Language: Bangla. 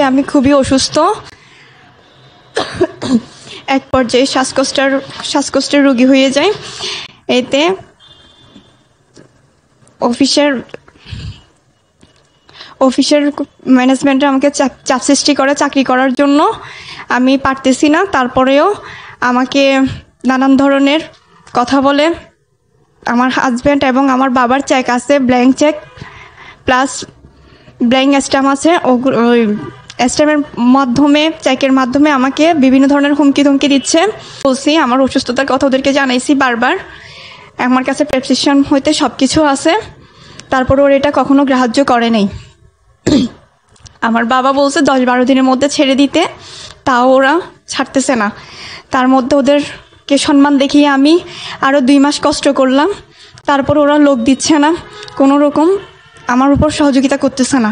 আমি খুবই অসুস্থ। এক পর্যায়ে শ্বাসকষ্টের রোগী হয়ে যায়। এতে অফিসের ম্যানেজমেন্টে আমাকে চাপ সৃষ্টি করে চাকরি করার জন্য। আমি পারতেছি না, তারপরেও আমাকে নানান ধরনের কথা বলে। আমার হাজব্যান্ড এবং আমার বাবার চেক আছে, blank cheque plus blank stamp আছে। ওই স্ট্যাম্পের মাধ্যমে, চেকের মাধ্যমে আমাকে বিভিন্ন ধরনের হুমকি ধমকি দিচ্ছে। বলছি আমার অসুস্থতার কথা ওদেরকে জানাইছি বারবার। আমার কাছে প্রেসক্রিপশন হইতে সব কিছু আছে, তারপর ওর এটা কখনো গ্রাহ্য করে নেই। আমার বাবা বলছে 10-12 দিনের মধ্যে ছেড়ে দিতে, তাও ওরা ছাড়তেছে না। তার মধ্যে ওদেরকে সম্মান দেখিয়ে আমি আরও 2 মাস কষ্ট করলাম, তারপর ওরা লোক দিচ্ছে না, কোনো রকম আমার উপর সহযোগিতা করতেছে না।